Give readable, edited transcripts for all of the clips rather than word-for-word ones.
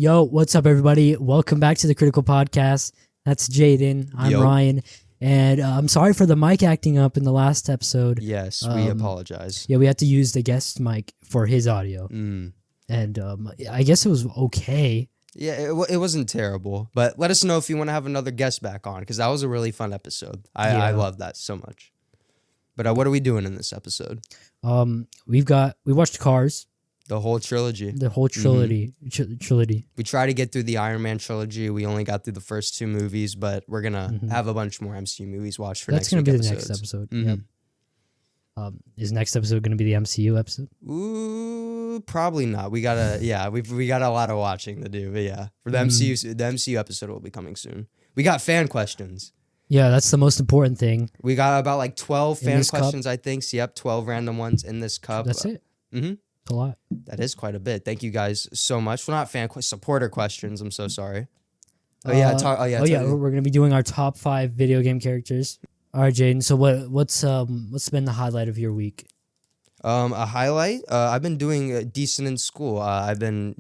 Yo, what's up, everybody? Welcome back to the Critical Podcast. That's Jayden. I'm Ryan. And I'm sorry for the mic acting up in the last episode. Yes, we apologize. Yeah, we had to use the guest mic for his audio. And I guess it was okay. Yeah, it wasn't terrible. But let us know if you want to have another guest back on, because that was a really fun episode. I love that so much. But what are we doing in this episode? We watched Cars. The whole trilogy. The whole trilogy. Trilogy. We tried to get through the Iron Man trilogy. We only got through the first two movies, but we're going to have a bunch more MCU movies watched for next week. That's going to be the next episode. Yep. Is next episode going to be the MCU episode? Ooh, probably not. We got a lot of watching to do. But yeah, for the MCU episode will be coming soon. We got fan questions. Yeah, that's the most important thing. We got about like 12 fan questions, I think. So, yep, 12 random ones in this cup. That's it. A lot. That is quite a bit. Thank you guys so much. Well, not supporter questions. I'm so sorry. We're gonna be doing our top 5 video game characters. All right, Jayden. So what's been the highlight of your week? A highlight. I've been doing decent in school. I've been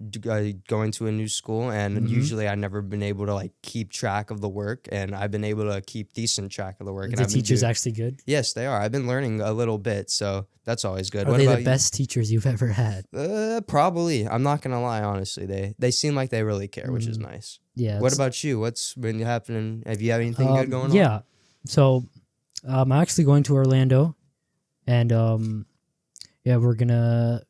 going to a new school, and usually I've never been able to like keep track of the work, and I've been able to keep decent track of the work. The teachers actually good? Yes, they are. I've been learning a little bit, so that's always good. Are they the best teachers you've ever had? Probably. I'm not gonna lie. Honestly, they seem like they really care, which is nice. Yeah. What about you? What's been happening? Have you had anything good going on? Yeah. So, I'm actually going to Orlando, and yeah, we're gonna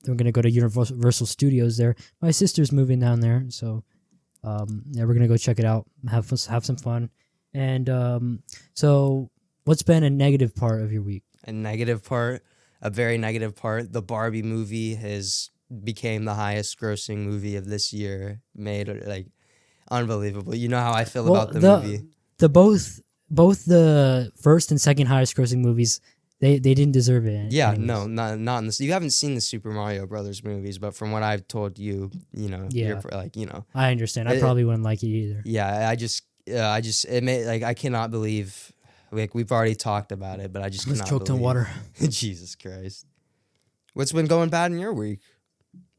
go to Universal Studios there. My sister's moving down there, so yeah, we're gonna go check it out, have some fun. And so, what's been a negative part of your week? A very negative part. The Barbie movie became the highest grossing movie of this year. Made like unbelievable. You know how I feel about the movie. Both the first and second highest grossing movies. They didn't deserve it. Yeah, anyways. No, not in this. You haven't seen the Super Mario Brothers movies, but from what I've told you, you're like, I understand. I probably wouldn't like it either. Yeah, I cannot believe, like, we've already talked about it, but I just cannot believe. Choked on water. Jesus Christ. What's been going bad in your week?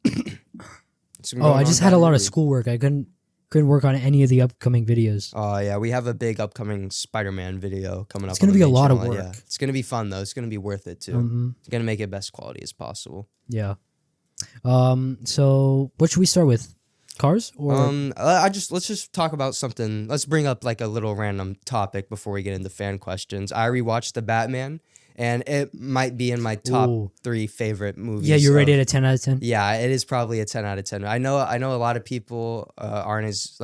I just had a lot of schoolwork. I couldn't work on any of the upcoming videos. Oh, yeah. We have a big upcoming Spider-Man video coming up. It's going to be a lot of work. Yeah. It's going to be fun, though. It's going to be worth it, too. It's going to make it best quality as possible. Yeah. So what should we start with? Cars? Or let's just talk about something. Let's bring up like a little random topic before we get into fan questions. I rewatched The Batman, and it might be in my top 3 favorite movies. Yeah, you rated it a 10 out of 10? Yeah, it is probably a 10 out of 10. I know a lot of people aren't as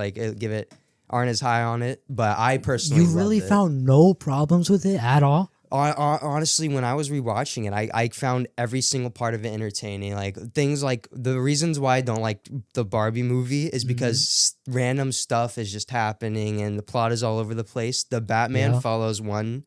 high on it, but I personally You really found no problems with it at all? Honestly, when I was rewatching it, I found every single part of it entertaining. Like things like the reasons why I don't like the Barbie movie is because random stuff is just happening and the plot is all over the place. The Batman follows one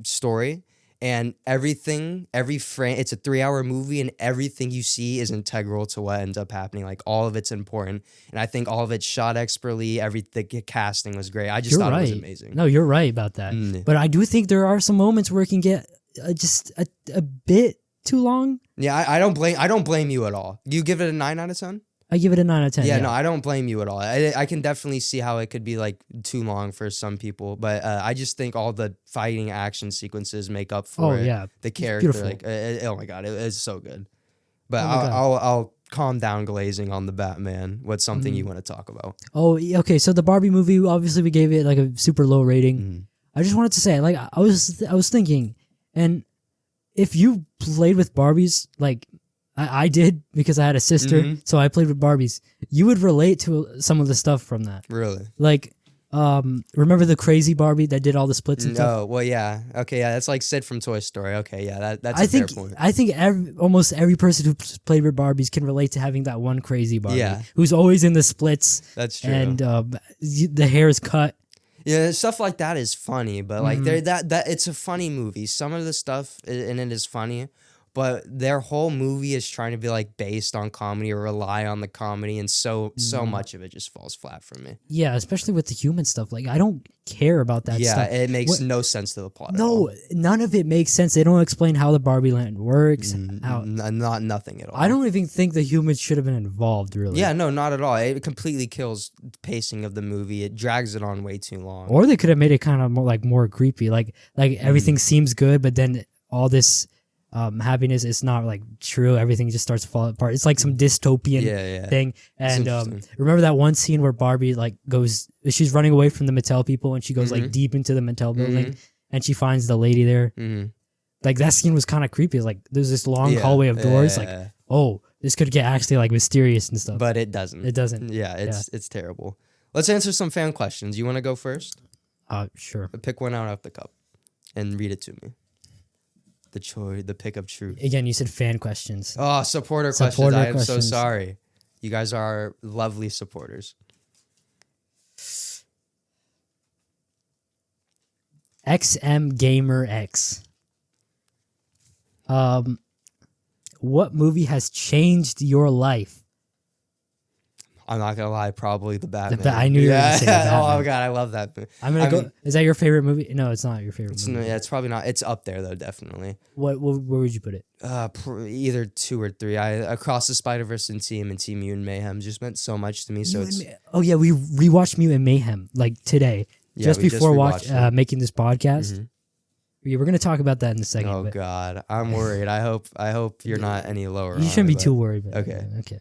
story. And everything, every frame, it's a 3-hour movie, and everything you see is integral to what ends up happening. Like, all of it's important. And I think all of it's shot expertly. The casting was great. I just thought it was amazing. No, you're right about that. But I do think there are some moments where it can get just a bit too long. Yeah, I don't blame you at all. You give it a 9 out of 10? I give it a 9 out of 10. Yeah, no, I don't blame you at all. I can definitely see how it could be like too long for some people, but I just think all the fighting action sequences make up for it. Yeah, the character, like, oh my god, it's so good. But I'll calm down glazing on the Batman. What's something you want to talk about? Oh, okay. So the Barbie movie, obviously, we gave it like a super low rating. I just wanted to say, like, I was thinking, and if you played with Barbies, like. I did because I had a sister, so I played with Barbies. You would relate to some of the stuff from that. Really? Like, remember the crazy Barbie that did all the splits and stuff? Oh, well, yeah. Okay, yeah, that's like Sid from Toy Story. Okay, yeah, that's a fair point. I think almost every person who played with Barbies can relate to having that one crazy Barbie who's always in the splits. That's true. And the hair is cut. Yeah, stuff like that is funny, but like that it's a funny movie. Some of the stuff in it is funny. but their whole movie is trying to be like based on comedy or rely on the comedy, and so much of it just falls flat for me. Yeah, especially with the human stuff. Like, I don't care about that Yeah, stuff. it makes no sense to the plot. No, none of it makes sense. They don't explain how the Barbie land works. Nothing at all. I don't even think the humans should have been involved, really. Yeah, no, not at all. It completely kills the pacing of the movie. It drags it on way too long. Or they could have made it kind of more creepy. Like everything seems good, but then all this happiness is not like true. Everything just starts falling apart. It's like some dystopian thing. And remember that one scene where Barbie like she's running away from the Mattel people, and she goes like deep into the Mattel building, and she finds the lady there. Like, that scene was kind of creepy. Like, there's this long hallway of doors. Like, oh, this could get actually like mysterious and stuff. But it doesn't. It doesn't. Yeah, it's terrible. Let's answer some fan questions. You want to go first? Sure. Pick one out of the cup and read it to me. The pick of truth. Again, you said fan questions. Oh, supporter questions. I am so sorry. You guys are lovely supporters. XM Gamer X. What movie has changed your life? I'm not gonna lie, probably the Batman. I knew you were gonna say the Batman. Oh god, I love that movie. I'm gonna go. Is that your favorite movie? No, it's not your favorite movie. Yeah, it's probably not. It's up there though, definitely. Where would you put it? Either 2 or 3. Across the Spider-Verse and Team Mutant Mayhem just meant so much to me. Oh yeah, we rewatched Mutant Mayhem like today, just before making this podcast. We're gonna talk about that in a second. Oh god, I'm worried. I hope you're not any lower. You shouldn't be too worried. Okay.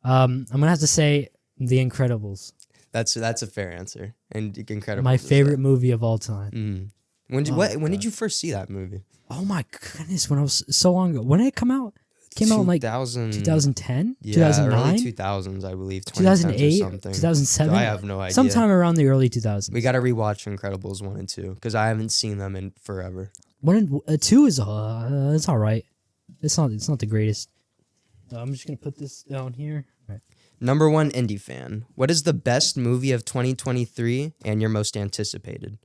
I'm gonna have to say The Incredibles. That's a fair answer. And Incredibles. My favorite movie of all time. When did you first see that movie? Oh my goodness, when I was so long ago. When did it come out? Came out in like 2010, yeah, 2009, early 2000s, I believe. 2008, 2007. I have no idea. Sometime around the early 2000s. We got to rewatch Incredibles 1 and 2 because I haven't seen them in forever. 2 is it's all right. It's not the greatest. I'm just gonna put this down here. All right. Number 1 indie fan. What is the best movie of 2023 and your most anticipated?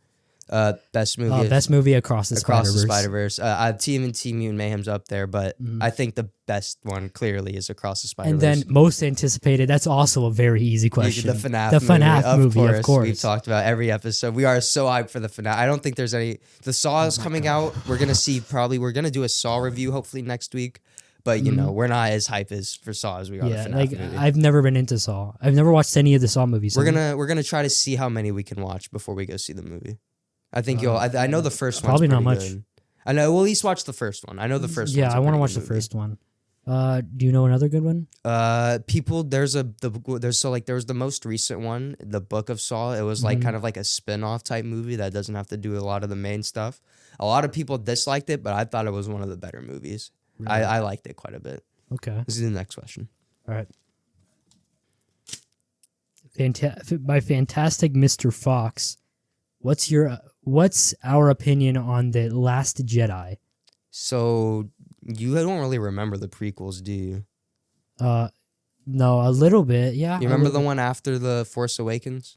Best movie across the Spider-Verse. Team Mutant Mayhem's up there, but I think the best one clearly is Across the Spider-Verse. And then most anticipated, that's also a very easy question. The FNAF movie, of course. We've talked about every episode. We are so hyped for the FNAF. I don't think there's any. The Saw is coming out. We're gonna do a Saw review hopefully next week. But we're not as hype as for Saw as we are. Yeah, like movie. I've never been into Saw. I've never watched any of the Saw movies. We're gonna try to see how many we can watch before we go see the movie. I think you'll. I know the first one. Probably not much. Good. I know. We'll at least watch the first one. I know the first one. Yeah, I want to watch the first one. Do you know another good one? There was the most recent one, the Book of Saw. It was like kind of like a spin-off type movie that doesn't have to do a lot of the main stuff. A lot of people disliked it, but I thought it was one of the better movies. Really? I liked it quite a bit. Okay. This is the next question. All right. By Fantastic Mr. Fox, what's our opinion on The Last Jedi? So you don't really remember the prequels, do you? No, a little bit. Yeah. You remember the one after The Force Awakens?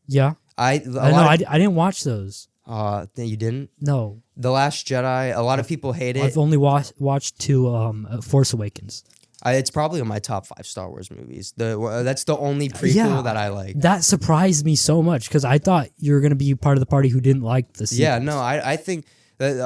Yeah. I didn't watch those. You didn't? No. The Last Jedi. A lot of people hate it. I've only watched 2 Force Awakens. It's probably in my top 5 Star Wars movies. That's the only prequel that I like. That surprised me so much because I thought you were gonna be part of the party who didn't like the sequels. Yeah, no, I think that.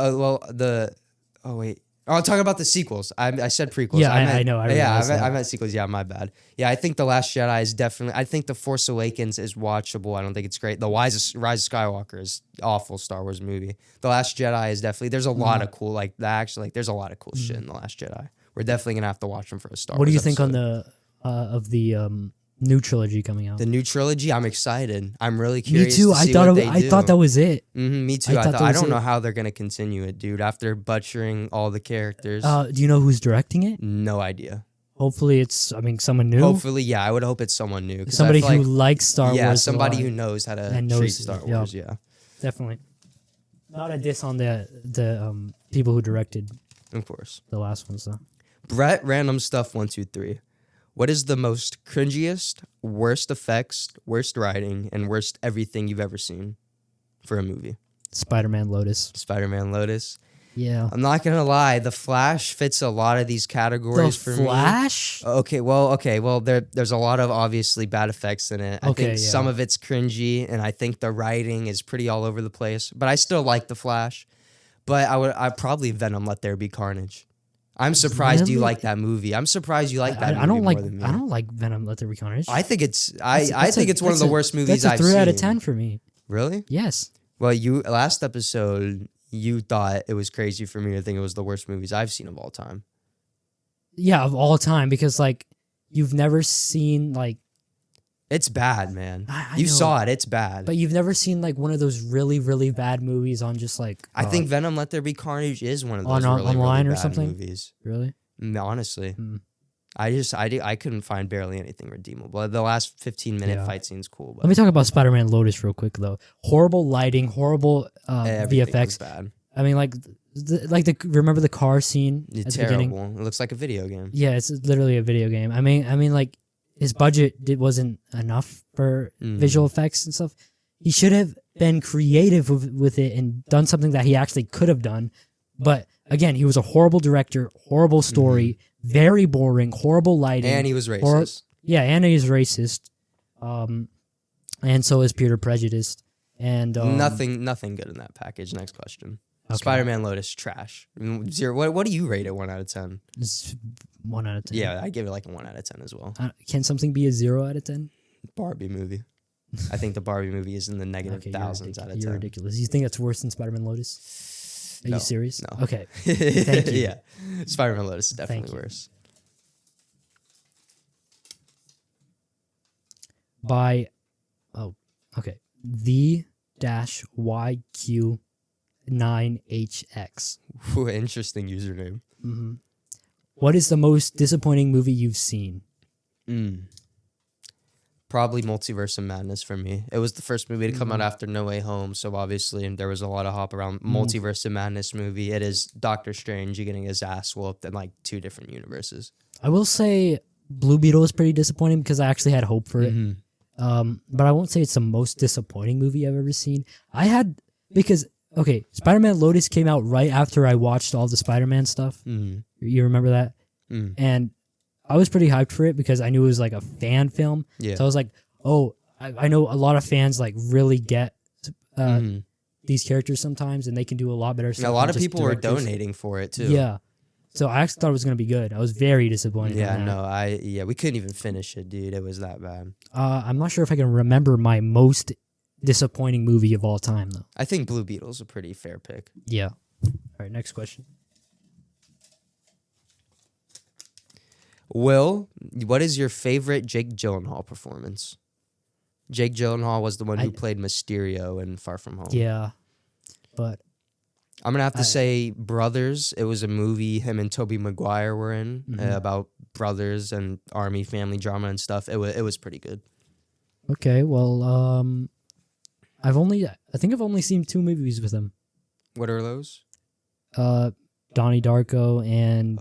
Oh wait. Oh, I'm talking about the sequels. I said prequels. Yeah, I know. I meant sequels. Yeah, my bad. Yeah, I think The Last Jedi is definitely. I think The Force Awakens is watchable. I don't think it's great. The Rise of Skywalker is awful Star Wars movie. The Last Jedi is definitely. There's a lot of cool there's a lot of cool shit in The Last Jedi. We're definitely gonna have to watch them for a Star Wars. What do you think episode. on the new trilogy coming out? The new trilogy, I'm excited. I'm really curious. Me too. I thought that was it. Me too. I don't know how they're gonna continue it, dude. After butchering all the characters. Do you know who's directing it? No idea. Hopefully it's someone new. Hopefully, yeah. I would hope it's someone new. Somebody who likes Star Wars. Yeah, somebody who knows how to treat Star Wars. Yeah, definitely. Not a diss on the people who directed. Of course. The last ones though. Brett, random stuff 1, 2, 3. What is the most cringiest, worst effects, worst writing, and worst everything you've ever seen for a movie? Spider-Man Lotus. Spider-Man Lotus. Yeah. I'm not gonna lie, The Flash fits a lot of these categories for me. The Flash? Okay, well, there's a lot of obviously bad effects in it. I Okay, think yeah. some of it's cringy, and I think the writing is pretty all over the place. But I still like The Flash. But I'd probably Venom Let There Be Carnage. I'm surprised you Really? like that movie. I'm surprised you like that movie I don't like more than me. I don't like Venom Let There Be Carnage. I think it's That's think it's one of the worst movies I've seen. That's a 3 seen. out of 10 for me. Really? Yes. Well, you last episode you thought it was crazy for me to think it was the worst movies I've seen of all time. Yeah, of all time, because like you've never seen like It's bad, man. I You know, saw it. It's bad. but you've never seen like one of those really really bad movies on just like I think Venom Let There Be Carnage is one of on- those really, online really or bad something? movies. really. Honestly. Hmm. I couldn't find barely anything redeemable. The last 15-minute Yeah. fight scene's cool, but Let me talk about Spider-Man Lotus real quick though. Horrible lighting, horrible everything was VFX. bad. I mean, remember the car scene at It's the beginning? terrible. It looks like a video game. Yeah, it's literally a video game. I mean, like his budget wasn't enough for visual effects and stuff. He should have been creative with it and done something that he actually could have done. But again, he was a horrible director, horrible story, very boring, horrible lighting, And he was racist. Yeah, and he's racist. And so is Peter Prejudiced. And Nothing good in that package. Next question. Okay. Spider-Man Lotus, trash. 0. What do you rate it 1 out of 10? It's 1 out of 10. Yeah, I give it like a 1 out of 10 as well. Can something be a 0 out of 10? Barbie movie. I think the Barbie movie is in the negative Okay, thousands out of 10. You're ridiculous. You think that's worse than Spider-Man Lotus? Are No, you serious? no. Okay. Thank you. Yeah, Spider-Man Lotus is definitely you. worse. Okay. The YQ9HX. Ooh, interesting username. What is the most disappointing movie you've seen? Probably Multiverse of Madness for me. It was the first movie to come out after No Way Home, so obviously there was a lot of hop around Multiverse of Madness movie. It is Doctor Strange getting his ass whooped in like 2 different universes. I will say Blue Beetle is pretty disappointing because I actually had hope for it. But I won't say it's the most disappointing movie I've ever seen. Spider-Man Lotus came out right after I watched all the Spider-Man stuff. You remember that? And I was pretty hyped for it because I knew it was like a fan film. Yeah. So I was like, oh, I know a lot of fans like really get these characters sometimes, and they can do a lot better stuff. And a lot than of just people were directors. donating for it too. Yeah. So I actually thought it was going to be good. I was very disappointed. Yeah, in that. no, we couldn't even finish it, dude. It was that bad. I'm not sure if I can remember my most disappointing movie of all time, though. I think Blue Beetle's a pretty fair pick. Yeah. All right, next question. Will, what is your favorite Jake Gyllenhaal performance? Jake Gyllenhaal was the one who played Mysterio in Far From Home. Yeah, but I'm going to have to say Brothers. It was a movie him and Tobey Maguire were in about brothers and army family drama and stuff. It was pretty good. okay. Well, I think I've only seen 2 movies with him. What are those? Donnie Darko and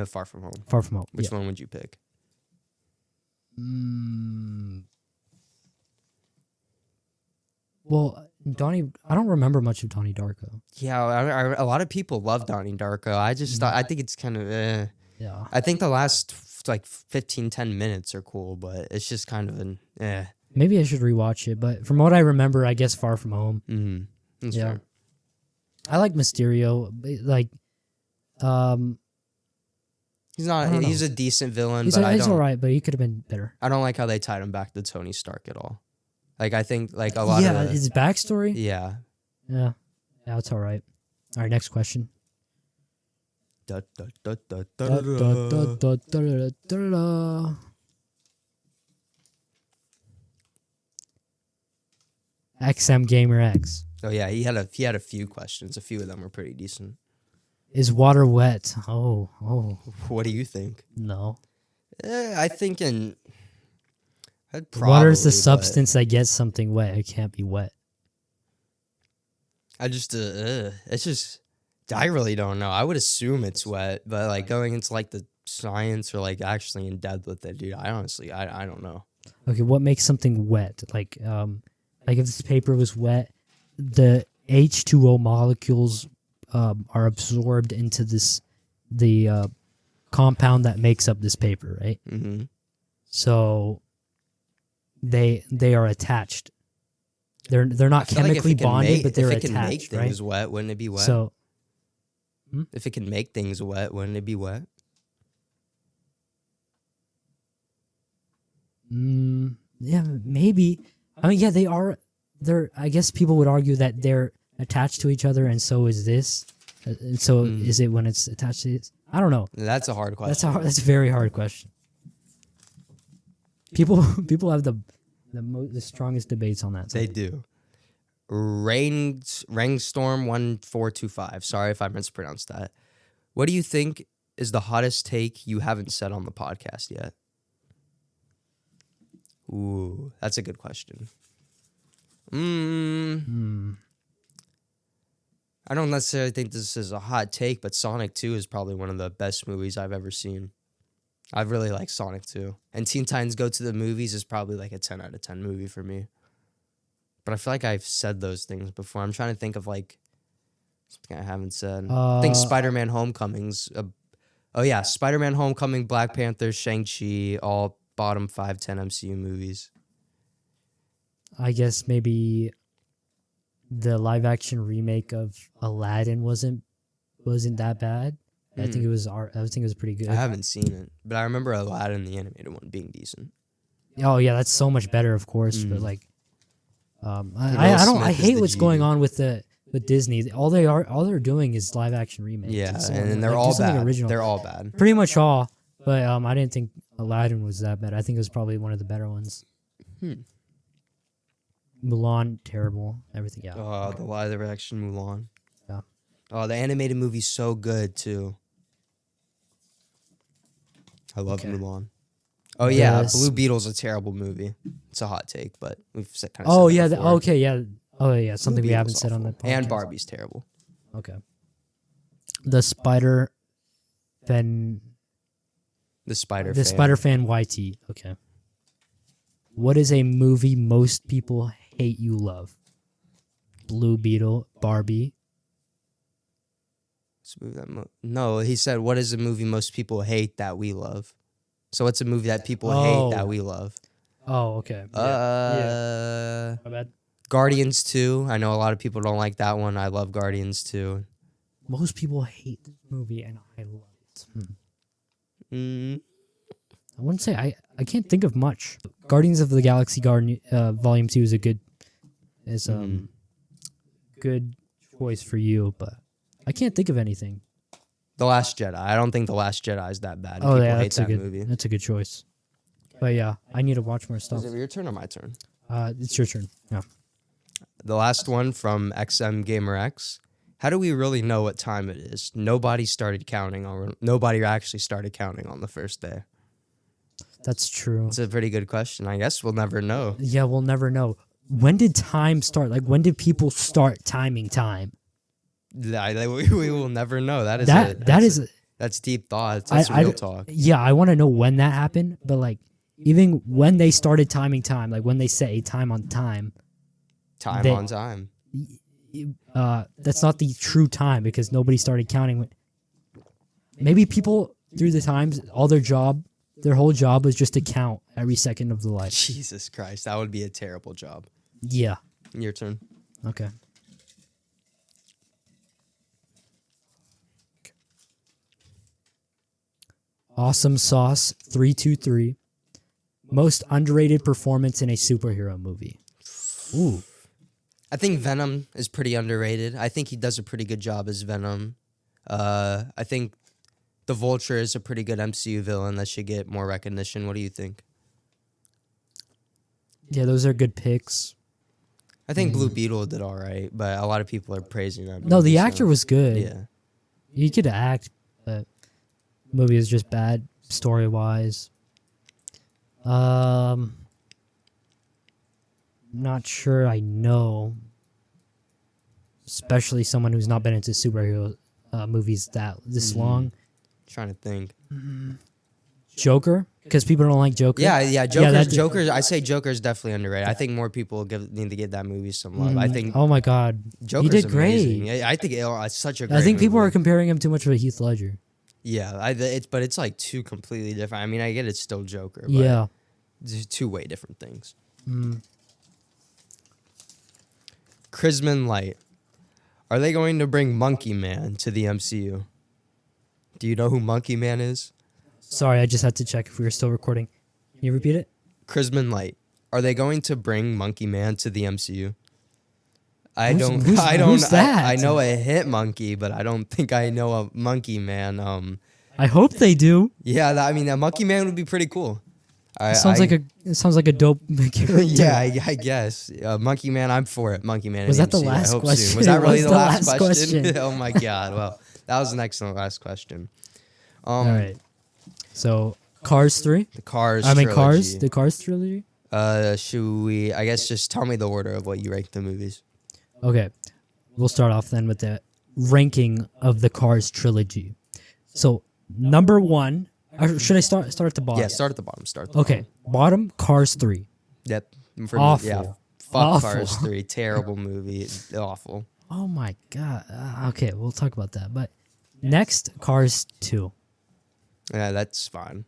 Far From Home. Far From Home. Which one would you pick? Well, I don't remember much of Donnie Darko. Yeah, a lot of people love Donnie Darko. I just thought, I think it's kind of Yeah. I think the last like 10 minutes are cool, but it's just kind of an Maybe I should rewatch it, but from what I remember, I guess Far From Home. That's Yeah. fair. I like Mysterio. Like, He's not. I don't He's a decent villain, he's but I all don't. right, but he could have been better. I don't like how they tied him back to Tony Stark at all. Like I think like a lot Yeah, of his backstory. yeah. Yeah, it's all right. All right, next question. Da, da, da, da, da, Da, da, da, da. da, da, da, da, da. XM Gamer X. Oh yeah, he had a few questions. A few of them were pretty decent. Is water wet? Oh, What do you think? no. I think in Water is the but substance that gets something wet. It can't be wet. I just it's just I really don't know. I would assume it's wet, but like going into like the science or like actually in depth with it, dude, I honestly I don't know. Okay, what makes something wet? Like if this paper was wet, the H2O molecules are absorbed into the compound that makes up this paper, right? Mm-hmm. So they are attached. They're not chemically bonded, but they're if it can make attached, things right? wet, wouldn't it be wet? So if it can make things wet, wouldn't it be wet? yeah, maybe. I mean, yeah, they are. They're. I guess people would argue that they're attached to each other, and so is this. And so is it when it's attached to this? I don't know. That's a hard question. That's a very hard question. People have the strongest debates on that. They do. Rainstorm 1425. Sorry if I mispronounced that. What do you think is the hottest take you haven't said on the podcast yet? Ooh, that's a good question. I don't necessarily think this is a hot take, but Sonic 2 is probably one of the best movies I've ever seen. I really like Sonic 2. And Teen Titans Go to the Movies is probably like a 10 out of 10 movie for me. But I feel like I've said those things before. I'm trying to think of like something I haven't said. I think Spider-Man Homecoming's... Spider-Man Homecoming, Black Panther, Shang-Chi, all bottom 5-10 MCU movies. I guess maybe the live-action remake of Aladdin wasn't that bad. I think it was pretty good. I haven't seen it, but I remember Aladdin, the animated one, being decent. Oh yeah, that's so much better, of course. But like, I hate what's going on with Disney. All they're doing is live-action remakes. Yeah, It's and they're like, all do something bad. original. They're all bad. Pretty much all. But I didn't think Aladdin was that bad. I think it was probably one of the better ones. Mulan, terrible. Everything, yeah. Oh, the live-action Mulan. Yeah. Oh, the animated movie's so good too. I love Mulan. Oh yeah, Blue Beetle's a terrible movie. It's a hot take, but we've kind of. Oh yeah, okay, yeah. Oh yeah, something we haven't said on that podcast. And Barbie's terrible. Okay. The Spider-Fan YT. Okay. What is a movie most people hate you love? Blue Beetle, Barbie. No, he said, what is a movie most people hate that we love? So what's a movie that people hate that we love? Oh, okay. Yeah. My bad. Guardians 2. I know a lot of people don't like that one. I love Guardians 2. Most people hate this movie, and I love it. I wouldn't say I can't think of much. Guardians of the Galaxy Volume 2 is a good good choice for you, but I can't think of anything. The Last Jedi. I don't think The Last Jedi is that bad. Oh, people yeah, hate that movie. That's a good choice. But yeah, I need to watch more stuff. Is it your turn or my turn? It's your turn. Yeah. The last one from XM Gamer X. How do we really know what time it is? Nobody actually started counting on the first day. That's true. It's a pretty good question. I guess we'll never know. Yeah, we'll never know. When did time start? Like, when did people start timing time? We will never know. That's deep thought. That's real talk. Yeah, I want to know when that happened, but like, even when they started timing time, like when they set a time on time. On time. That's not the true time because nobody started counting. Maybe people through the times, their whole job was just to count every second of the life. Jesus Christ, that would be a terrible job. Yeah. Your turn. Okay. Awesome Sauce 323. Most underrated performance in a superhero movie. Ooh. I think Venom is pretty underrated. I think he does a pretty good job as Venom. I think the Vulture is a pretty good MCU villain that should get more recognition. What do you think? Yeah, those are good picks. I think Blue Beetle did all right, but a lot of people are praising that movie. No, the actor was good. Yeah. He could act, but the movie is just bad story-wise. Not sure I know. Especially someone who's not been into superhero movies this long. Trying to think. Joker, because people don't like Joker. Yeah. Joker. I say Joker's definitely underrated. I think more people need to give that movie some love. I think. Oh my God, Joker's he did amazing. great. I think it's such a great I think people movie. are comparing him too much with Heath Ledger. Yeah, but it's like two completely different. I mean, I get it's still Joker, but Yeah. it's two way different things. Mm. Chrisman Light. Are they going to bring Monkey Man to the MCU? Do you know who Monkey Man is? Sorry, I just had to check if we were still recording. Can you repeat it? Chrisman Light. Are they going to bring Monkey Man to the MCU? I Who's that? I know a hit monkey, but I don't think I know a Monkey Man. I hope they do. Yeah, I mean, a Monkey Man would be pretty cool. It sounds like a dope character. Yeah, I guess. Monkey Man, I'm for it. Monkey Man. Was in that the MCU, last I hope question? Soon. Was that really What's the the last last question? question? Oh my God! Well, that was an excellent last question. All right. So Cars 3. The Cars. Cars. Trilogy. The Cars trilogy. Should we? I guess just tell me the order of what you rank the movies. Okay, we'll start off then with the ranking of the Cars trilogy. So number 1. Or should I start at the bottom? Yeah, start at the bottom. Okay, bottom Cars 3. Yep. For Awful. Me, yeah. Fuck Awful. Cars 3. Terrible movie. Awful. Oh my God. Okay, we'll talk about that. But next, Cars 2. Yeah, that's fine.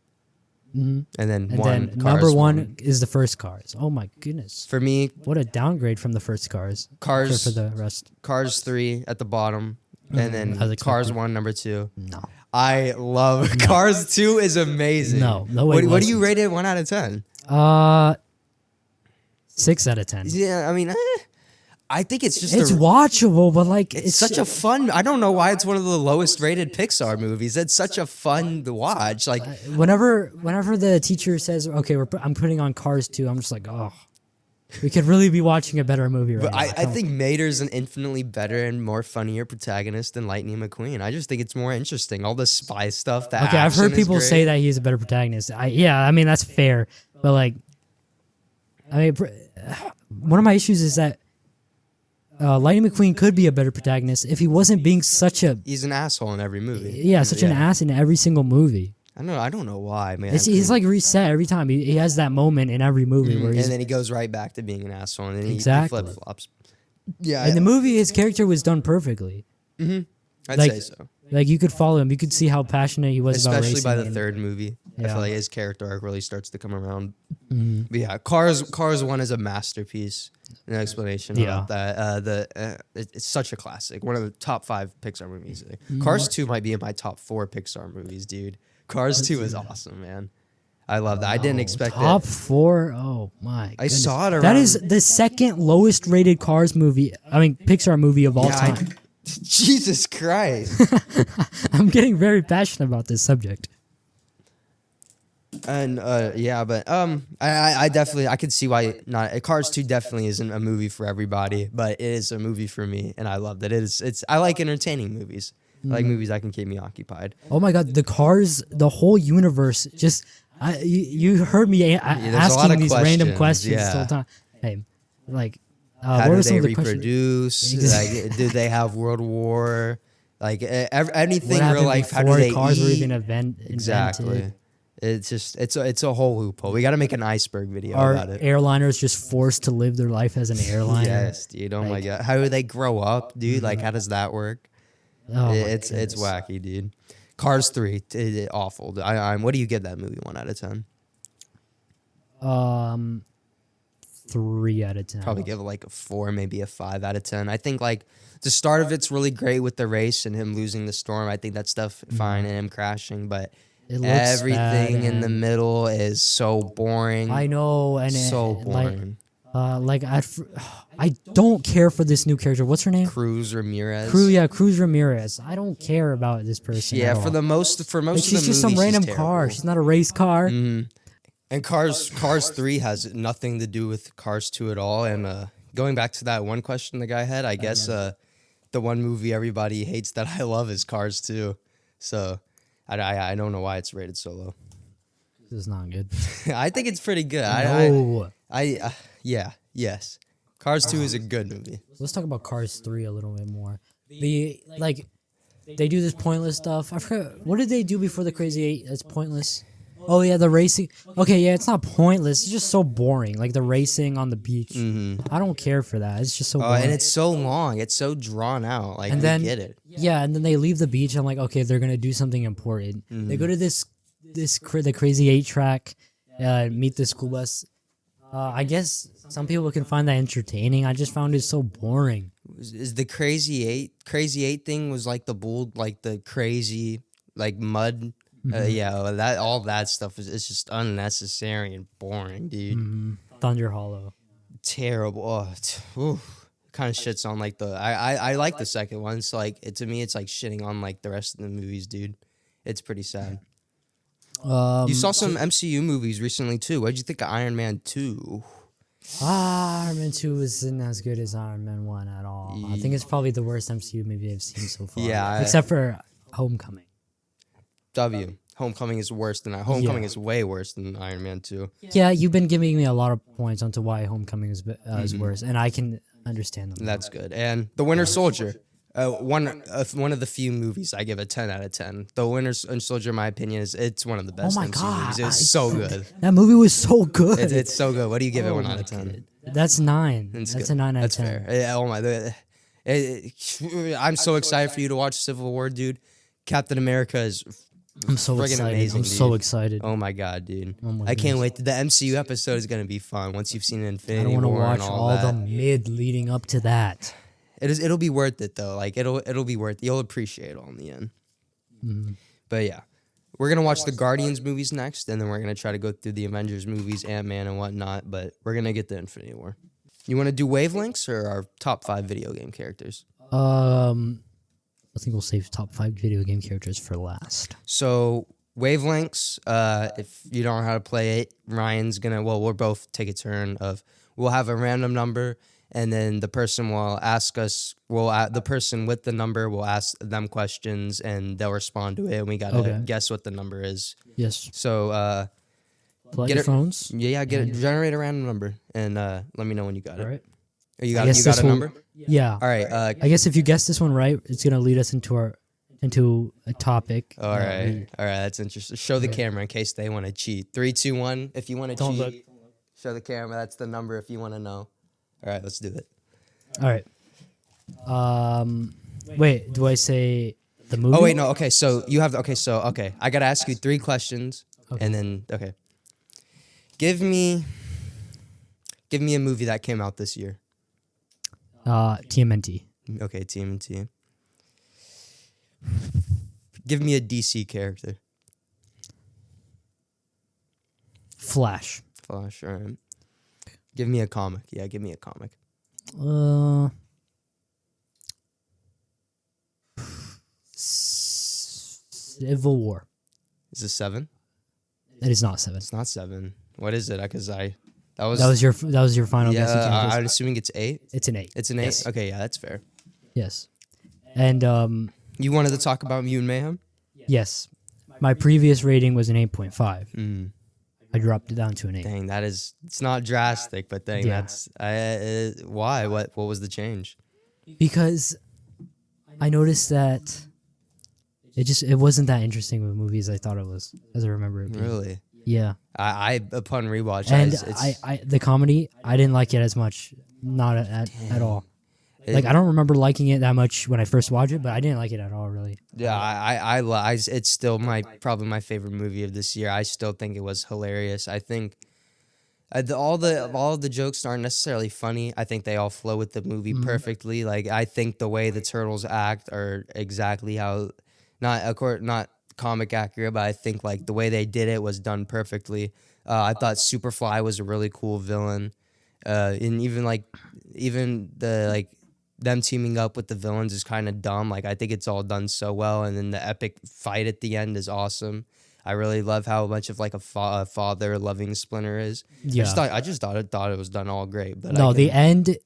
Mm-hmm. And then And one. then Cars number 1 is the first Cars. Oh my goodness. For me, What a downgrade from the first Cars. Cars. For the rest. Cars 3 at the bottom, and then As expected. Cars 1, number 2. No. I love Cars 2 is amazing. No, it What do you wasn't. rate it 1 out of 10? 6 out of 10. Yeah, I mean, I think it's just It's watchable, but like it's such a fun. I don't know why it's one of the lowest rated Pixar movies. It's such a fun to watch. Like whenever the teacher says, "Okay, I'm putting on Cars 2," I'm just like, "Oh, we could really be watching a better movie right but now." I think Mater's an infinitely better and more funnier protagonist than Lightning McQueen. I just think it's more interesting. All the spy stuff. The Okay, I've action heard is people great. say that he's a better protagonist. I mean that's fair, but like, one of my issues is that Lightning McQueen could be a better protagonist if he wasn't being such a He's an asshole in every movie. an ass in every single movie. I don't know why, man. He's like reset every time. He has that moment in every movie where he's and then he goes right back to being an asshole, and then Exactly. he flip flops. Yeah, in the movie his character was done perfectly. I'd like- say so. Like you could follow him. You could see how passionate he was about Especially racing. by the and- third movie, I Yeah. feel like his character arc really starts to come around. Mhm. But yeah, Cars 1 is a masterpiece. An explanation Yeah. about that. It's such a classic. One of the top 5 Pixar movies. Mm-hmm. Cars 2 might be in my top 4 Pixar movies, dude. Cars 2 is awesome, man. I love that. I didn't expect Top that. 4. Oh my! I goodness. saw it That around- is the second lowest rated Cars movie. I mean Pixar movie of all time. Jesus Christ. I'm getting very passionate about this subject. And yeah, but I definitely I could see why not. Cars 2 definitely isn't a movie for everybody, but it is a movie for me, and I love that. I like entertaining movies. I like movies that can keep me occupied. Oh my God! The Cars, the whole universe. Just you heard me there's a lot asking of these random questions, questions the yeah. whole time. Hey, like, How what do were they some of the questions? reproduce? Like, do they have World War? Like anything What in real happened life? How do before they cars were eat? even Exactly. invented? It's just it's a whole loophole. We got to make an iceberg video Are about it. airliners just forced to live their life as an airliner? Yes, dude. Oh my Like- god. How do they grow up, dude? Like, how does that work? Oh my It's goodness. wacky, dude. Cars 3, awful. What do you give that movie 1 out of 10? 3 out of 10. Probably give it like a 4, maybe a 5 out of 10. I think like the start of it's really great with the race and him losing the storm. I think that stuff fine and him crashing, but It looks everything bad, in the and middle is so boring. I know, and so it, boring. I don't care for this new character. What's her name? Cruz Ramirez. Cruz Ramirez. I don't care about this person. Yeah, at for all. the most Like, of the she's just some movie, random she's car. terrible. She's not a race car. And Cars 3 has nothing to do with Cars 2 at all. And going back to that one question the guy had, I guess the one movie everybody hates that I love is Cars 2. So I don't know why it's rated so low. This is not good. I think it's pretty good. No. Yes. Cars 2 is a good movie. Let's talk about Cars 3 a little bit more. They do this pointless stuff. I forgot, what did they do before the Crazy 8 that's pointless? Oh yeah, the racing. Okay, yeah, it's not pointless. It's just so boring. Like the racing on the beach. I don't care for that. It's just so boring. And it's so long. It's so drawn out. Like, And we then- get it. Yeah, and then they leave the beach. I'm like, okay, they're gonna do something important. They go to the crazy 8-track, meet the school bus. I guess some people can find that entertaining. I just found it so boring. Is the Crazy Eight thing was like the bull, like the crazy, like mud. Yeah, that all that stuff it's just unnecessary and boring, dude. Thunder Hollow. Terrible. Kind of shits on like the. I like the second one. So like to me, it's like shitting on like the rest of the movies, dude. It's pretty sad. You saw some MCU movies recently too. What did you think of Iron Man 2? Iron Man 2 isn't as good as Iron Man 1 at all. I think it's probably the worst MCU movie I've seen so far. Yeah, except for Homecoming. Homecoming is worse than Homecoming is way worse than Iron Man 2. Yeah, you've been giving me a lot of points onto why Homecoming is worse, and I can understand them. That's good. And The Winter Soldier, one of the few movies I give a 10 out of 10. The Winter Soldier, in my opinion, it's one of the best my MCU God, movies. It's so good. That movie was so good. It's so good. What do you give it 1 out of 10? That's 9. It's That's good. a 9 out That's of 10. fair. Oh my! I'm so excited for you to watch Civil War, dude. Captain America is I'm so friggin' excited. amazing, I'm so dude. excited. Oh my god, dude! Oh my I can't goodness. wait. The MCU episode is gonna be fun once you've seen I Infinity don't want to War watch and all that. the mid leading up to that. It'll be worth it though. Like it'll be worth it. You'll appreciate it all in the end. But yeah, we're gonna watch the Guardians movies next, and then we're gonna try to go through the Avengers movies, Ant-Man and whatnot. But we're gonna get to Infinity War. You want to do Wavelengths or our top 5 video game characters? I think we'll save top 5 video game characters for last. So Wavelengths, if you don't know how to play it, Ryan's gonna. Well, we'll both take a turn of. We'll have a random number, and then the person will ask us. The person with the number will ask them questions, and they'll respond to it. And we gotta guess what the number is. Yes. So Pull out get your it- phones. generate a random number, and let me know when you got All it. right. Oh, you I got guess you got this a will- number. Yeah. All right. I guess if you guess this one right, it's gonna lead us into a topic. All right. That's interesting. Show the camera in case they want to cheat. 3, 2, 1. If you want to Don't cheat, look. show the camera. That's the number. If you want to know. All right, let's do it. All right. Wait. Do I say the movie? Oh wait, no. Okay, so you have. Okay. I gotta ask you 3 questions, and then Give me a movie that came out this year. TMNT. Okay, TMNT. Give me a DC character. Flash. Flash. All right. Give me a comic. Yeah, give me a comic. Civil War. Is this 7? It is not 7. It's not 7. What is it? Because that That was your final guess. You Yeah, can't I'm guess. assuming it's 8. It's an 8. It's an 8. Yes. Okay, yeah, that's fair. Yes. And You wanted to talk about Mutant Mayhem? yes, my previous rating was an 8.5. Mm. I dropped it down to an 8. Dang, it's not drastic, but dang, Yeah. that's why? What was the change? Because I noticed that it wasn't that interesting of a movie as I thought it was, as I remember it being. Really? Yeah. I upon rewatch, And it's, I the comedy, I didn't like it as much. Not at all. it- Like I don't remember liking it that much when I first watched it, but I didn't like it at all, really. yeah, it's still probably my favorite movie of this year. I still think it was hilarious. I think all the jokes aren't necessarily funny. I think they all flow with the movie perfectly. Like I think the way the turtles act are exactly how not comic accurate, but I think like the way they did it was done perfectly. I thought Superfly was a really cool villain, and even the them teaming up with the villains is kind of dumb. Like I think it's all done so well, and then the epic fight at the end is awesome. I really love how much of like a father loving Splinter is. Yeah. I just thought it was done all great. But No, the end.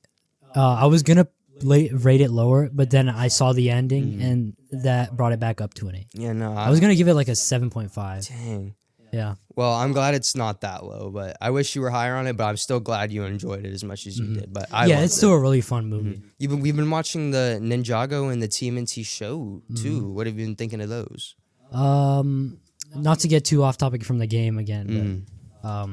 I was gonna rate it lower, but then I saw the ending, and that brought it back up to an 8. yeah, no, I was gonna give it like a 7.5. dang. Yeah. Well, I'm glad it's not that low, but I wish you were higher on it. But I'm still glad you enjoyed it as much as you did. But Yeah, loved it's still it. a really fun movie. We've been watching the Ninjago and the TMNT show too. What have you been thinking of those? not to get too off topic from the game again, but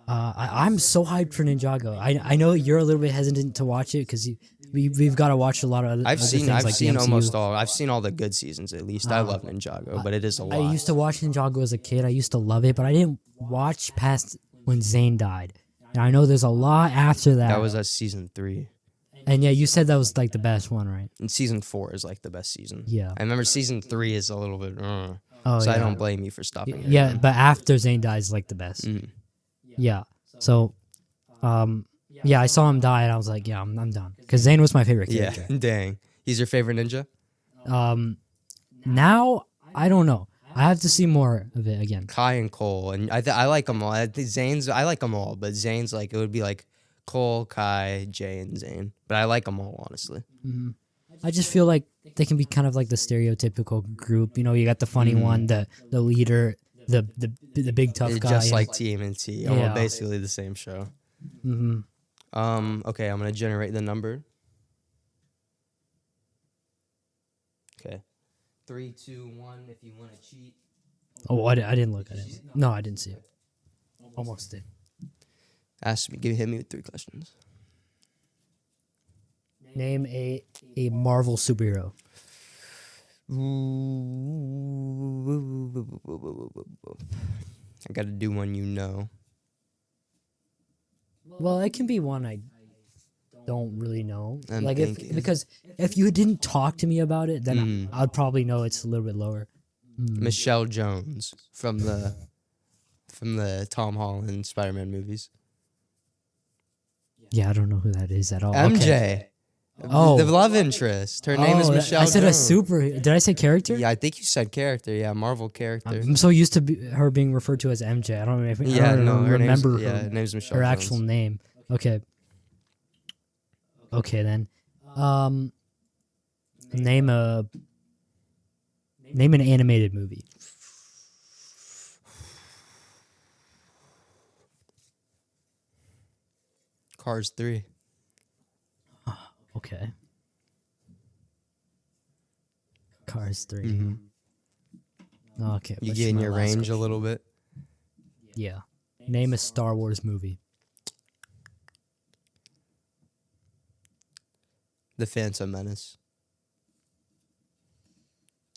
I'm so hyped for Ninjago. I know you're a little bit hesitant to watch it because we've got to watch a lot of other I've things seen like the MCU. almost all. I've seen all the good seasons at least. I love Ninjago, but it is a lot. I used to watch Ninjago as a kid. I used to love it, but I didn't watch past when Zane died. And I know there's a lot after that. That was season 3. And yeah, you said that was like the best one, right? And season 4 is like the best season. Yeah. I remember season 3 is a little bit. Oh, so yeah. I don't blame you for stopping it. Yeah, but after Zane dies, like the best. Yeah. So, yeah, I saw him die, and I was like, yeah, I'm done. Because Zane was my favorite character. Yeah, dang. He's your favorite ninja? Now, I don't know. I have to see more of it again. Kai and Cole, and I like them all. I like them all, but Zane's like, it would be like Cole, Kai, Jay, and Zane. But I like them all, honestly. I just feel like they can be kind of like the stereotypical group. You know, you got the funny one, the leader, the big tough guy. Just like TMNT. Yeah. Almost basically the same show. Okay, I'm going to generate the number. Okay. 3, 2, 1, if you want to cheat. Oh, I didn't look at it. No, I didn't see it. Almost did. Hit me with 3 questions. Name a Marvel superhero. I got to do one you know. Well, it can be one I don't really know. I'm like thinking. Because if you didn't talk to me about it, then I'd probably know it's a little bit lower. Michelle Jones from the Tom Holland Spider-Man movies. Yeah, I don't know who that is at all. MJ. Okay. Oh. The love interest. Her name is Michelle I said Jones. a super. Did I say character? Yeah, I think you said character. Yeah, Marvel character. I'm so used to her being referred to as MJ. I don't know if I don't remember her name's Michelle her Jones. actual name. Okay. Okay then. Name an animated movie. Cars 3. Okay. Cars 3. Okay. You what's getting my your last range question? a little bit? Yeah. Name a Star Wars movie. The Phantom Menace.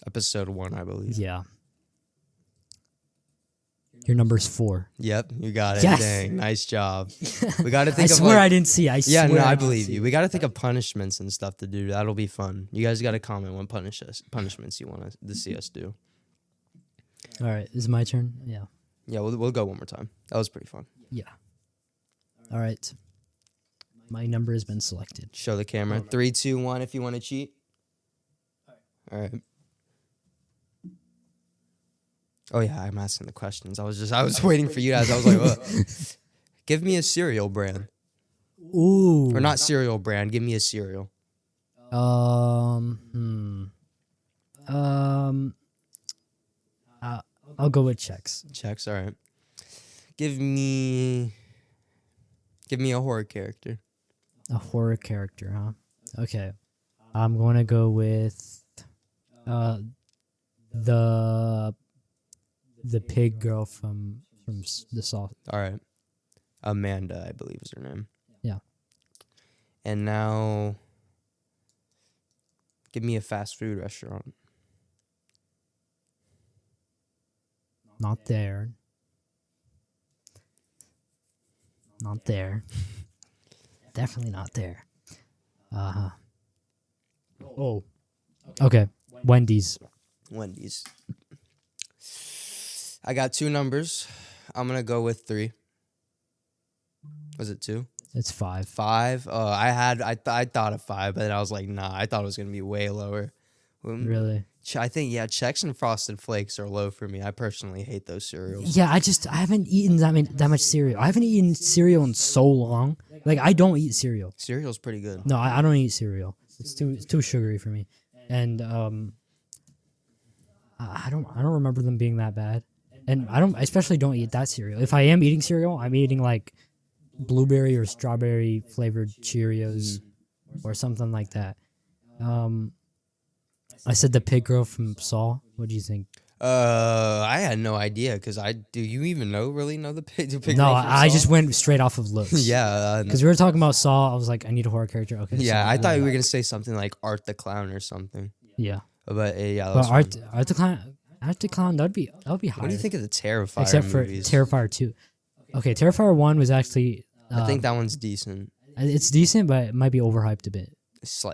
Episode 1, I believe. Yeah. Your number's 4. Yep, you got it. Yes. Dang, nice job. We got to think I of swear I didn't see. I Yeah, swear no, I didn't believe see. you. We got to think of punishments and stuff to do. That'll be fun. You guys got to comment what punishments you want to see us do. All right, is it my turn? Yeah. Yeah, we'll go one more time. That was pretty fun. Yeah. All right. My number has been selected. Show the camera. 3, 2, 1 if you want to cheat. All right. Oh yeah, I'm asking the questions. I was waiting for you guys. I was like, give me a cereal brand. Ooh. Or not cereal brand. Give me a cereal. I'll go with Chex. Chex, all right. Give me a horror character. A horror character, huh? Okay. I'm going to go with the pig girl from the Saw. All right. Amanda, I believe is her name. Yeah. And now give me a fast food restaurant. Not there. Not there. Definitely not there. Oh. Okay. Wendy's. Wendy's. I got 2 numbers. I'm going to go with 3. Was it 2? It's 5. 5? Oh, I thought of 5, but then I was like, nah, I thought it was going to be way lower. Really? I think, yeah, Chex and Frosted Flakes are low for me. I personally hate those cereals. Yeah, I haven't eaten that much cereal. I haven't eaten cereal in so long. Like, I don't eat cereal. Cereal's pretty good. No, I don't eat cereal. It's too sugary for me. And I don't remember them being that bad. And I especially don't eat that cereal. If I am eating cereal, I'm eating like blueberry or strawberry flavored Cheerios or something like that. I said the pig girl from Saw. What do you think? I had no idea because do you even really know the pick? No, I just went straight off of looks. Yeah, Because we were talking about Saw. I was like, I need a horror character. Okay. yeah. so I thought you were gonna say something like Art the Clown or something. Yeah. But yeah, But Art the Clown, that'd be higher. what do you think of the Terrifier Except for movies? Terrifier 2. Okay, Terrifier 1 was actually. I think that one's decent. It's decent, but it might be overhyped a bit.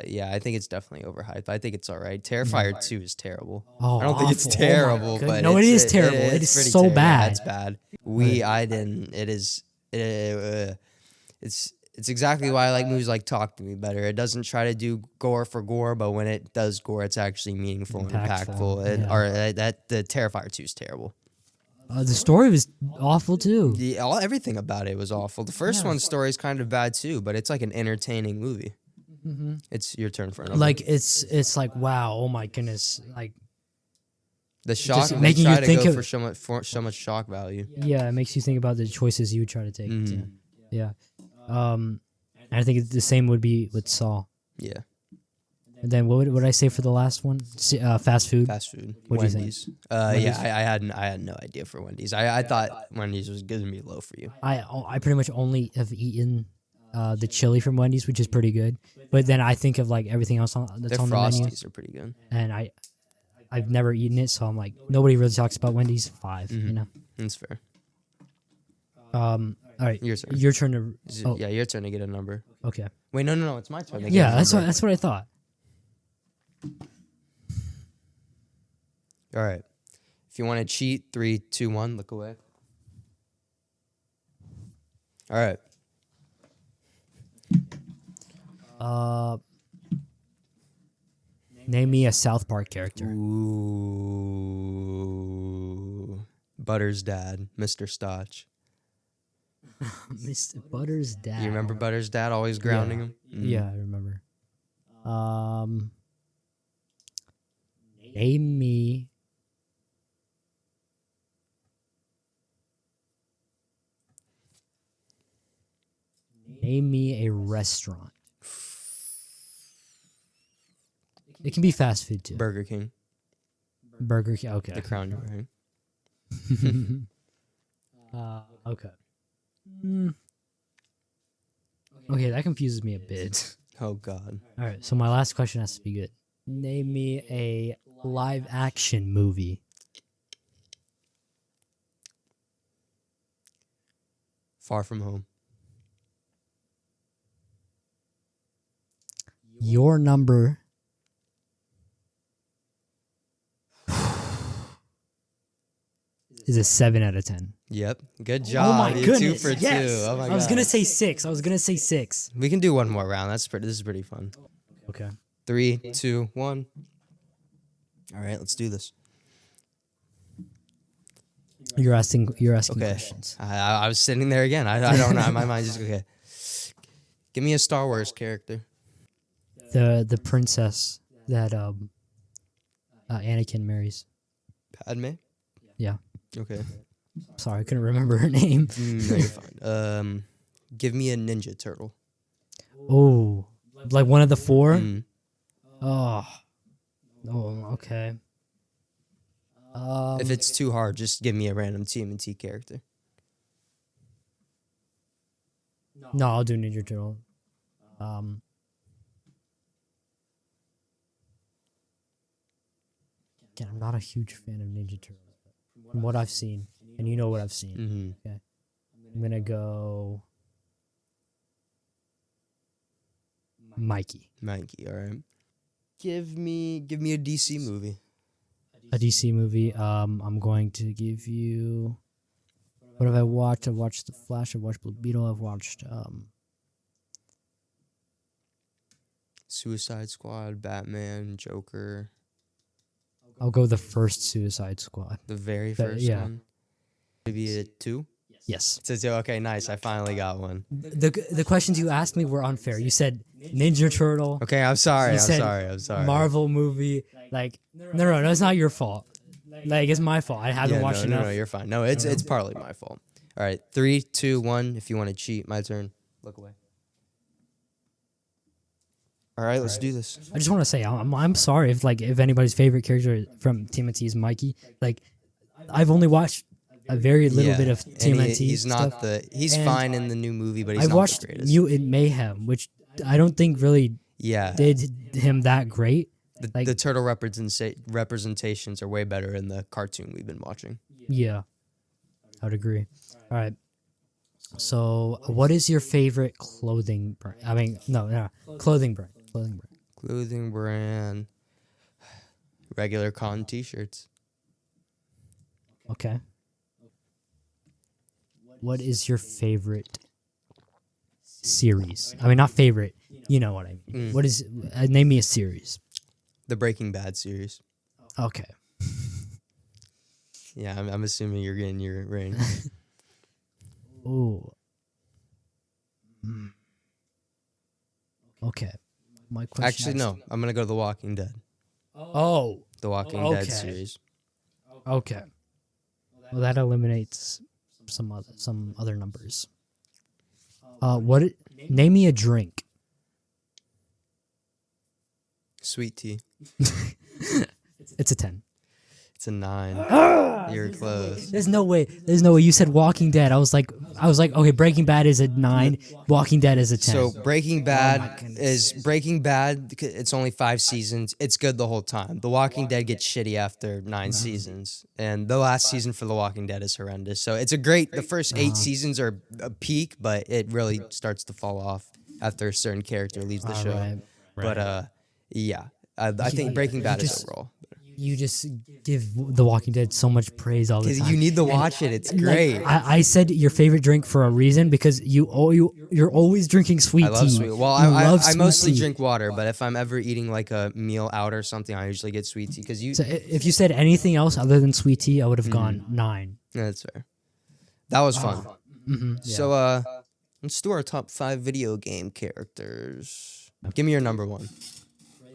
Yeah, I think it's definitely overhyped. I think it's all right. Terrifier 2 is terrible. Oh, I don't think it's awful. Oh my terrible, God. but no, it is terrible. It is pretty so terrible. bad. It's bad. I didn't. It is. It's exactly why I like movies like Talk to Me better. It doesn't try to do gore for gore, but when it does gore, it's actually meaningful and impactful. The Terrifier 2 is terrible. The story was awful too. Everything about it was awful. The first one's story is kind of bad too, but it's like an entertaining movie. Mm-hmm. It's your turn for another. Like it's like wow, oh my goodness, like the shock just making you think of for so much shock value. Yeah, it makes you think about the choices you would try to take. Mhm. Yeah. And I think the same would be with Saw. Yeah. And then what would I say for the last one? Fast food. Fast food. What'd you Wendy's. think? Yeah, I had no idea for Wendy's. I thought Wendy's was gonna be low for you. I pretty much only have eaten the chili from Wendy's, which is pretty good. But then I think of like everything else that's Their on the menu, Frosties are pretty good. and I've never eaten it, so I'm like nobody really talks about Wendy's. 5, you know. That's fair. All right, Your turn. your turn to. Yeah, your turn to get a number. Okay. Wait, no, it's my turn. To get Yeah, a number. that's what I thought. All right. If you want to cheat, 3, 2, 1, look away. All right. Name me a South Park character. Ooh. Butter's dad, Mr. Stotch. Mr. Butter's dad. You remember Butter's dad always grounding him? Yeah, I remember. Name me. Name me a restaurant. It can be fast food too. Burger King, Burger King. Okay. the crown you're wearing. Okay. Okay, that confuses me a bit. Oh, God. All right, so my last question has to be good. Name me a live action movie. Far From Home. Your number is a 7 out of 10. Yep. Good job. Oh my You're goodness. 2 for 2. Yes. Oh my I was God. going to say 6. I was going to say 6. We can do one more round. This is pretty fun. Okay. 3, 2, 1. All right, let's do this. You're asking Okay. questions. I was sitting there again. I don't know. My mind just okay. Give me a Star Wars character. The princess that Anakin marries. Padme. Yeah. Okay. Sorry, I couldn't remember her name. No, you're fine. Give me a Ninja Turtle. Oh, like one of the 4? Mm. Oh, okay. If it's too hard, just give me a random TMNT character. No, I'll do Ninja Turtle. Again, I'm not a huge fan of Ninja Turtles. From what I've seen, and you know what I've seen. Mm-hmm. Okay. I'm gonna go Mikey. Mikey, all right. Give me a DC movie. A DC movie. I'm going to give you. What have I watched? I've watched The Flash. I've watched Blue Beetle. I've watched Suicide Squad, Batman, Joker. I'll go the first Suicide Squad. The very first one. Maybe a 2. Yes. It says 2. Okay, nice. I finally got one. The questions you asked me were unfair. You said Ninja Turtle. Okay, I'm sorry. You said I'm sorry. Marvel movie. Like, no, that's not your fault. Like, it's my fault. I haven't watched enough. No, you're fine. No, it's partly my fault. All right, 3, 2, 1. If you want to cheat, my turn. Look away. All right, let's do this. I just want to say I'm sorry if anybody's favorite character from TMNT is Mikey. Like, I've only watched a very little bit of TMNT. He's not stuff, he's and fine in the new movie, but he's I not watched the greatest. Mutant Mayhem, which I don't think really did him that great. The turtle representations are way better in the cartoon we've been watching. Yeah, I would agree. All right. So, what is your favorite clothing brand? I mean, no, clothing brand. Clothing brand. Regular cotton t-shirts. Okay. What is your favorite series? I mean, not favorite. You know what I mean. What is? Name me a series. The Breaking Bad series. Okay. Yeah, I'm assuming you're getting your ring. Oh. Okay. My question. Actually, no. I'm gonna go to The Walking Dead. Oh. The Walking Dead series. Okay. Well, that eliminates some other numbers. Name me a drink. Sweet tea. It's a 10. It's a 9. You're close. There's no way. You said Walking Dead. I was like, okay, Breaking Bad is a 9. Walking Dead is a 10. So Breaking Bad it's only 5 seasons. It's good the whole time. The Walking Dead gets shitty after 9 seasons, and the last season for The Walking Dead is horrendous. So it's the first 8 seasons are a peak, but it really starts to fall off after a certain character leaves the show. Right. But yeah, I think Breaking Bad is overall. You just give The Walking Dead so much praise all the time. Because you need to watch it. It's great. I said your favorite drink for a reason because you're always drinking sweet tea. I love sweet. Well, I mostly tea. drink water, but if I'm ever eating like a meal out or something, I usually get sweet tea. Because So if you said anything else other than sweet tea, I would have gone 9. Yeah, that's fair. That was fun. Yeah. So let's do our top 5 video game characters. Give me your number 1.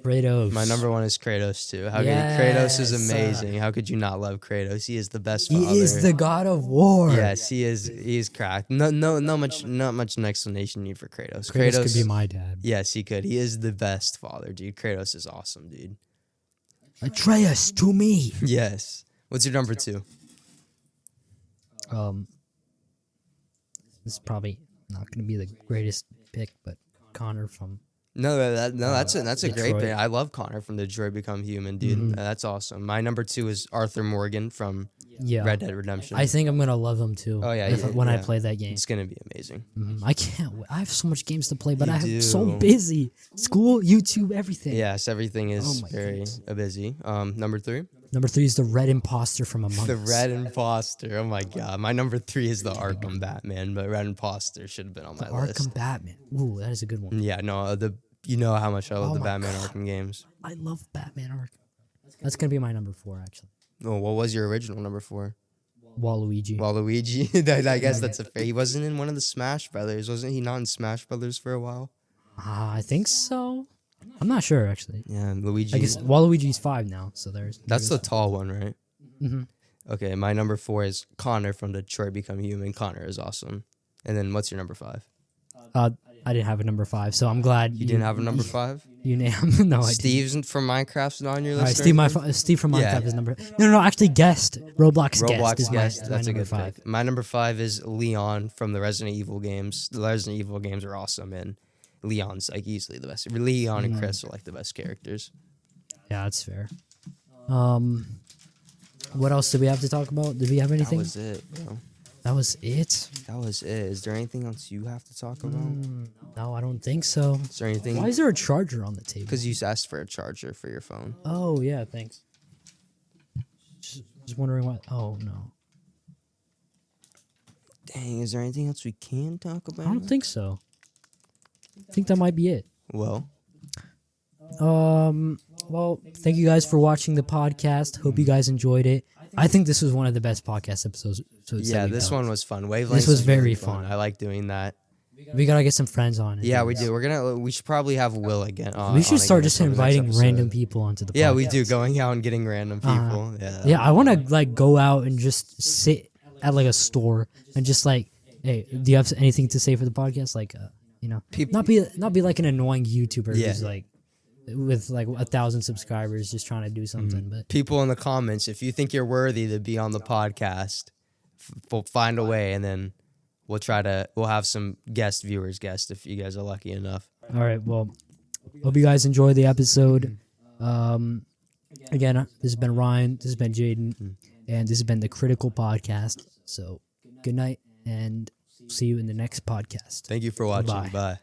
Kratos. My number 1 is Kratos too. Kratos is amazing. How could you not love Kratos? He is the best father. He is the god of war. Yes, he is. He is cracked. Not much an explanation need for Kratos. Kratos could be my dad. Yes, he could. He is the best father, dude. Kratos is awesome, dude. Atreus to me. Yes. What's your number 2? This is probably not going to be the greatest pick, but Connor from. That's a great Detroit. pick. I love Connor from Detroit Become Human, dude. That's awesome. My number 2 is Arthur Morgan from Red Dead Redemption. I think I'm gonna love them too. Oh yeah, when I play that game, it's gonna be amazing. I can't. I have so much games to play, but I'm so do. busy. School, YouTube, everything. Yes, everything is very busy. Number 3. Number 3 is the Red Imposter from Among Us. The Red Imposter. Oh my god. My number 3 is the Arkham Batman, but Red Imposter should have been on my list. Arkham Batman. Ooh, that is a good one. Yeah, no, you know how much I love the my Batman God. Arkham games. I love Batman Arkham. That's gonna be my number 4 actually. Oh, what was your original number 4? Waluigi. Waluigi. I guess that's a fair. He wasn't in one of the Smash Brothers, wasn't he? Not in Smash Brothers for a while. I think so. I'm not sure actually. Yeah, Luigi. I guess Waluigi's 5 now, so That's the tall one, right? Mm-hmm. Okay, my number 4 is Connor from Detroit Become Human. Connor is awesome. And then what's your number 5? I didn't have a number 5, so I'm glad You didn't have a number 5? You named no. Steve's from Minecraft's not on your list. All right, Steve from Minecraft is number. No. Actually, guest Roblox guest is guest. my That's a number good 5. pick. My number 5 is Leon from the Resident Evil games. The Resident Evil games are awesome, and Leon's like easily the best. Leon and Chris are like the best characters. Yeah, that's fair. What else did we have to talk about? Did we have anything? That was it, bro. That was it? That was it. Is there anything else you have to talk about? No, I don't think so. Is there anything? Why is there a charger on the table? Because you asked for a charger for your phone. Oh, yeah, thanks. Just wondering what. Oh, no. Dang, is there anything else we can talk about? I don't think so. I think that might be it. Well, Well, thank you guys for watching the podcast. Hope you guys enjoyed it. I think this was one of the best podcast episodes. yeah, this one was fun. Wavelengths. This was very really fun. I like doing that. We gotta get some friends on. Yeah, we do. We should probably have Will again. We should on start again just for the next inviting episode. random people onto the podcast. Yeah, we do. Going out and getting random people. Yeah, I want to like go out and just sit at like a store and just like, hey, do you have anything to say for the podcast? Like, You know, People, not be like an annoying YouTuber Yeah. who's like with like 1,000 subscribers just trying to do something. But people in the comments, if you think you're worthy to be on the podcast, we'll find a way, and then we'll have some guest if you guys are lucky enough. all right, well, hope you guys enjoy the episode. Again, this has been Ryan, this has been Jayden, and this has been the Critical Podcast. So good night, and see you in the next podcast. Thank you for watching. Bye. Bye.